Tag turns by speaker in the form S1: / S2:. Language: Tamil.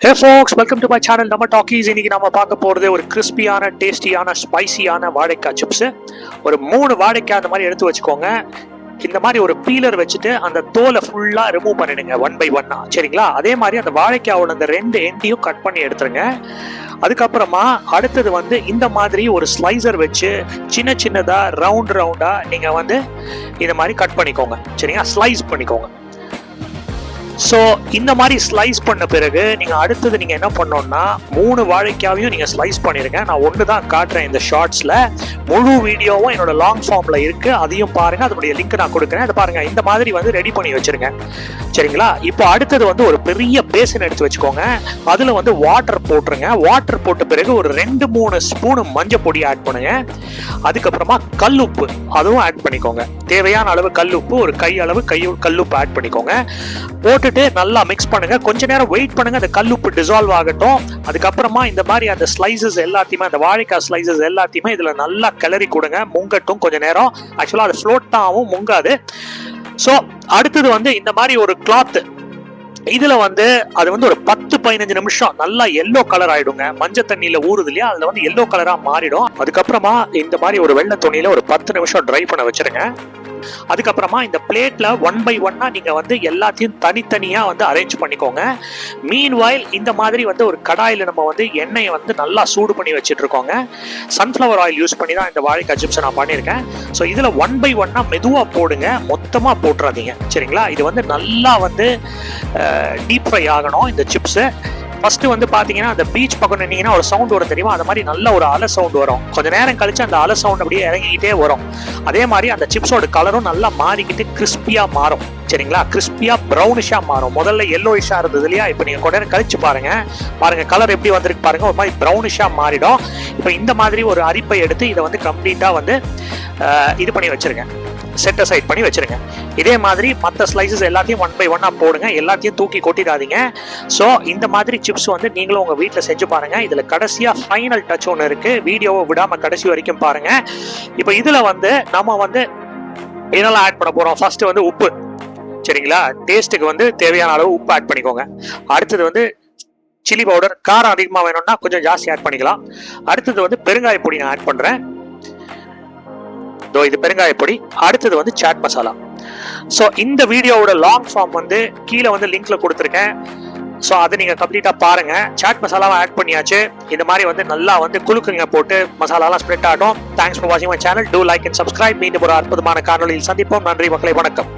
S1: Hey folks, welcome to my channel நம்ம டாக்கீஸ். இன்னைக்கு நம்ம பார்க்க போறது ஒரு கிறிஸ்பியான டேஸ்டியான ஸ்பைசியான வாழைக்காய் சிப்ஸ். ஒரு 3 வாழைக்காய் அந்த மாதிரி எடுத்து வச்சுக்கோங்க. இந்த மாதிரி ஒரு பீலர் வச்சுட்டு அந்த தோலை ஃபுல்லா ரிமூவ் பண்ணிடுங்க 1 by 1. சரிங்களா? அதே மாதிரி அந்த வாழைக்காயோட அந்த 2 எண்டையும் கட் பண்ணி எடுத்துருங்க. அதுக்கப்புறமா அடுத்தது வந்து இந்த மாதிரி ஒரு ஸ்லைசர் வச்சு சின்ன சின்னதா ரவுண்டா நீங்க வந்து இந்த மாதிரி கட் பண்ணிக்கோங்க. சரிங்களா? ஸ்லைஸ் பண்ணிக்கோங்க. ஸோ இந்த மாதிரி ஸ்லைஸ் பண்ண பிறகு நீங்கள் அடுத்தது நீங்கள் என்ன பண்ணோன்னா 3 வாழைக்காவையும் நீங்கள் ஸ்லைஸ் பண்ணிடுங்க. நான் ஒன்று தான் காட்டுறேன் இந்த ஷார்ட்ஸில். முழு வீடியோவும் என்னோட லாங் ஃபார்மில் இருக்குது, அதையும் பாருங்கள். அதனுடைய லிங்க் நான் கொடுக்குறேன், அதை பாருங்கள். இந்த மாதிரி வந்து ரெடி பண்ணி வச்சுருங்க. சரிங்களா? இப்போ அடுத்தது வந்து ஒரு பெரிய பேசன் எடுத்து வச்சுக்கோங்க. அதில் வந்து வாட்டர் போட்டுருங்க. வாட்டர் போட்ட பிறகு ஒரு 2-3 ஸ்பூனு மஞ்சள் பொடி ஆட் பண்ணுங்க. அதுக்கப்புறமா கல்லுப்பு அதுவும் ஆட் பண்ணிக்கோங்க. தேவையான அளவு கல்லுப்பு, ஒரு கை அளவு கல்லுப்பு ஆட் பண்ணிக்கோங்க. போட்டுட்டு நல்லா மிக்ஸ் பண்ணுங்க. கொஞ்ச நேரம் வெயிட் பண்ணுங்க, அந்த கல்லுப்பு டிசால்வ் ஆகட்டும். அதுக்கப்புறமா இந்த மாதிரி அந்த ஸ்லைசஸ் எல்லாத்தையுமே, அந்த வாழைக்காய் ஸ்லைசஸ் எல்லாத்தையுமே இதுல நல்லா கிளறி கொடுங்க. முங்கட்டும் கொஞ்ச நேரம். ஆக்சுவலா அது ஃப்ளோட் ஆகும், முங்காது. ஸோ அடுத்தது வந்து இந்த மாதிரி ஒரு கிளாத், இதுல வந்து அது வந்து ஒரு 10-15 நிமிஷம் நல்லா எல்லோ கலர் ஆயிடுங்க. மஞ்சள் தண்ணியில ஊறுது இல்லையா, அதுல வந்து எல்லோ கலரா மாறிடும். அதுக்கப்புறமா இந்த மாதிரி ஒரு வெள்ளை துணியில ஒரு 10 நிமிஷம் ட்ரை பண்ண வச்சிருங்க. அதுக்கப்புறமா இந்த பிளேட்ல 1 by 1 நீங்க வந்து எல்லாத்தையும் தனித்தனியா வந்து அரேஞ்ச் பண்ணிக்கோங்க. மீன்வாயில் இந்த மாதிரி வந்து ஒரு கடாயில நம்ம வந்து எண்ணெயை வந்து நல்லா சூடு பண்ணி வச்சுட்டு இருக்கோங்க. சன்ஃப்ளவர் ஆயில் யூஸ் பண்ணி தான் இந்த வாழைக்காய் சிப்ஸ் நான் பண்ணியிருக்கேன். ஸோ இதுல 1 by 1 மெதுவா போடுங்க, மொத்தமா போட்டுறாதீங்க. சரிங்களா? இது வந்து நல்லா வந்து டீப் ஃப்ரை ஆகணும் இந்த சிப்ஸ். ஃபர்ஸ்ட் வந்து பாத்தீங்கன்னா அந்த பீச் பக்கம் நின்னீங்கன்னா ஒரு சவுண்ட் வரும் தெரியுமா, அந்த மாதிரி நல்ல ஒரு அலை சவுண்ட் வரும். கொஞ்ச நேரம் கழிச்சு அந்த அலை சவுண்ட் அப்படியே இறங்கிக்கிட்டே வரும். அதே மாதிரி அந்த சிப்ஸோட கலரும் நல்லா மாறிக்கிட்டு கிறிஸ்பியா மாறும். சரிங்களா? கிறிஸ்பியா ப்ரௌனிஷா மாறும். முதல்ல எல்லோயிஷா இருந்தது இல்லையா, இப்போ நீங்க கொஞ்ச நேரம் கழிச்சு பாருங்க கலர் எப்படி வந்திருக்கு பாருங்க. ஒரு மாதிரி ப்ரௌனிஷா மாறிடும். இப்போ இந்த மாதிரி ஒரு அரிப்பை எடுத்து இதை வந்து கம்ப்ளீட்டா வந்து இது பண்ணி வச்சிருங்க, செட் அசைட் பண்ணி வச்சிருங்க. இதே மாதிரி மற்ற ஸ்லைசஸ் எல்லாத்தையும் 1 by 1 போடுங்க. எல்லாத்தையும் தூக்கி கொட்டிடாதீங்க. ஸோ இந்த மாதிரி சிப்ஸ் வந்து நீங்களும் உங்க வீட்டில் செஞ்சு பாருங்க. இதுல கடைசியா ஃபைனல் டச் ஒன்று இருக்கு, வீடியோவை விடாம கடைசி வரைக்கும் பாருங்க. இப்போ இதுல வந்து நம்ம வந்து இதெல்லாம் ஆட் பண்ண போறோம். ஃபர்ஸ்ட் வந்து உப்பு. சரிங்களா? டேஸ்ட்டுக்கு வந்து தேவையான அளவு உப்பு ஆட் பண்ணிக்கோங்க. அடுத்தது வந்து சில்லி பவுடர், காரம் அதிகமாக வேணும்னா கொஞ்சம் ஜாஸ்தி ஆட் பண்ணிக்கலாம். அடுத்தது வந்து பெருங்காய பொடி நான் ஆட் பண்றேன். இது பெருங்காய பொடி. அடுத்தது வந்து சாட் மசாலா. ஸோ இந்த வீடியோவோட லாங் ஃபார்ம் வந்து கீழே வந்து லிங்க்ல கொடுத்துருக்கேன். ஸோ அதை நீங்க கம்ப்ளீட்டா பாருங்க. சாட் மசாலாவை ஆட் பண்ணியாச்சு. இந்த மாதிரி வந்து நல்லா வந்து குலுக்குங்க, போட்டு மசாலாலாம் ஸ்ப்ரெட் ஆகட்டும். தேங்க்ஸ் ஃபார் வாட்சிங் my channel. Do like and subscribe. மீண்டும் ஒரு அற்புதமான காணொலியில் சந்திப்போம். நன்றி மக்களே, வணக்கம்.